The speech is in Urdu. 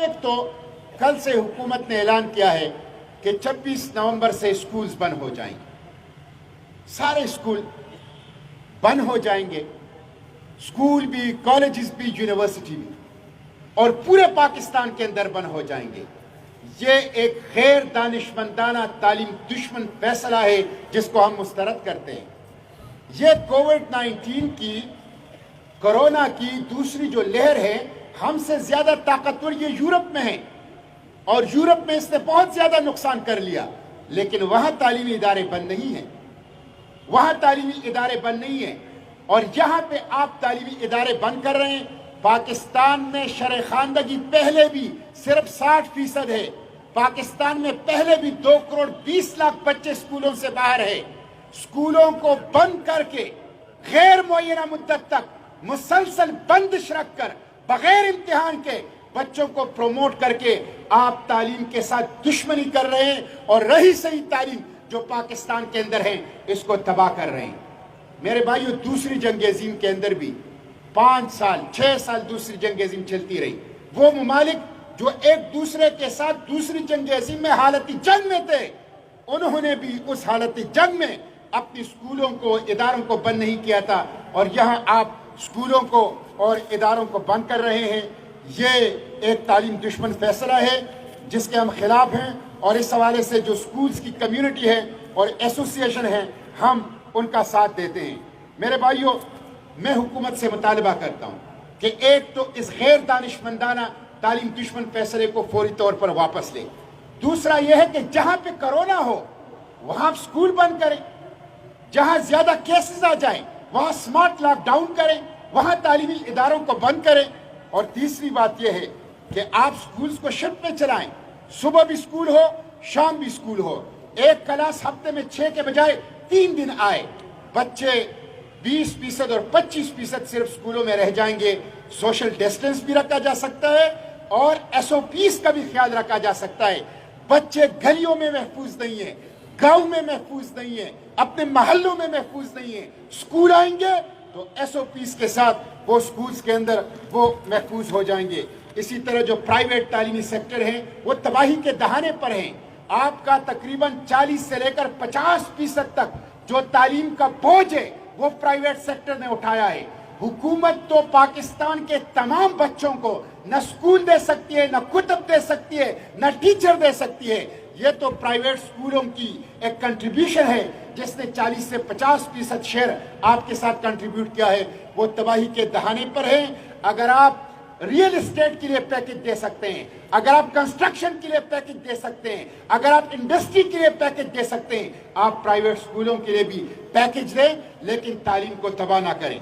ایک تو کل سے حکومت نے اعلان کیا ہے کہ 26 نومبر سے اسکولز بند ہو جائیں گے، سارے اسکول بند ہو جائیں گے، اسکول بھی، کالجز بھی، یونیورسٹی بھی، اور پورے پاکستان کے اندر بند ہو جائیں گے۔ یہ ایک غیر دانشمندانہ تعلیم دشمن فیصلہ ہے جس کو ہم مسترد کرتے ہیں۔ یہ کووڈ-19 کی، کرونا کی دوسری جو لہر ہے، ہم سے زیادہ طاقتور یہ یورپ میں ہے، اور یورپ میں اس نے بہت زیادہ نقصان کر لیا، لیکن وہاں تعلیمی ادارے بند نہیں ہیں، وہاں تعلیمی ادارے بند نہیں ہیں، اور یہاں پہ آپ تعلیمی ادارے بند کر رہے ہیں۔ پاکستان میں شرع خواندگی پہلے بھی صرف 60% ہے، پاکستان میں پہلے بھی 2 کروڑ 20 لاکھ بچے اسکولوں سے باہر ہے۔ اسکولوں کو بند کر کے غیر معینہ مدت تک مسلسل بندش رکھ کر بغیر امتحان کے بچوں کو پروموٹ کر کے آپ تعلیم کے ساتھ دشمنی کر رہے ہیں، اور رہی صحیح تعلیم جو پاکستان کے اندر ہے اس کو تباہ کر رہے ہیں۔ میرے بھائیو، دوسری جنگ عظیم کے اندر بھی 5 سال 6 سال دوسری جنگ عظیم چلتی رہی۔ وہ ممالک جو ایک دوسرے کے ساتھ دوسری جنگ عظیم میں حالتی جنگ میں تھے، انہوں نے بھی اس حالتی جنگ میں اپنی اسکولوں کو، اداروں کو بند نہیں کیا تھا، اور یہاں آپ اسکولوں کو اور اداروں کو بند کر رہے ہیں۔ یہ ایک تعلیم دشمن فیصلہ ہے جس کے ہم خلاف ہیں، اور اس حوالے سے جو اسکولز کی کمیونٹی ہے اور ایسوسیشن ہے، ہم ان کا ساتھ دیتے ہیں۔ میرے بھائیوں، میں حکومت سے مطالبہ کرتا ہوں کہ ایک تو اس غیر دانشمندانہ تعلیم دشمن فیصلے کو فوری طور پر واپس لے۔ دوسرا یہ ہے کہ جہاں پہ کرونا ہو وہاں اسکول بند کریں، جہاں زیادہ کیسز آ جائیں وہاں سمارٹ لاک ڈاؤن کریں، وہاں تعلیمی اداروں کو بند کریں۔ اور تیسری بات یہ ہے کہ آپ اسکولز کو شفٹ میں چلائیں، صبح بھی اسکول ہو، شام بھی اسکول ہو، ایک کلاس ہفتے میں 6 کے بجائے 3 دن آئے، بچے 20% اور 25% صرف اسکولوں میں رہ جائیں گے، سوشل ڈسٹنس بھی رکھا جا سکتا ہے اور SOPs کا بھی خیال رکھا جا سکتا ہے۔ بچے گلیوں میں محفوظ نہیں ہیں، گاؤں میں محفوظ نہیں ہیں، اپنے محلوں میں محفوظ نہیں ہیں، اسکول آئیں گے تو SOPs کے ساتھ وہ اسکولز کے اندر وہ محفوظ ہو جائیں گے۔ اسی طرح جو پرائیویٹ تعلیمی سیکٹر ہیں وہ تباہی کے دہانے پر ہیں۔ آپ کا تقریباً 40 سے لے کر 50% تک جو تعلیم کا بوجھ ہے وہ پرائیویٹ سیکٹر نے اٹھایا ہے۔ حکومت تو پاکستان کے تمام بچوں کو نہ اسکول دے سکتی ہے، نہ کتب دے سکتی ہے، نہ ٹیچر دے سکتی ہے۔ یہ تو پرائیویٹ اسکولوں کی ایک کنٹریبیوشن ہے جس نے 40 سے 50% شیئر آپ کے ساتھ کنٹریبیوٹ کیا ہے، وہ تباہی کے دہانے پر ہے۔ اگر آپ ریئل اسٹیٹ کے لیے پیکج دے سکتے ہیں، اگر آپ کنسٹرکشن کے لیے پیکج دے سکتے ہیں، اگر آپ انڈسٹری کے لیے پیکج دے سکتے ہیں، آپ پرائیویٹ اسکولوں کے لیے بھی پیکج دیں، لیکن تعلیم کو تباہ نہ کریں۔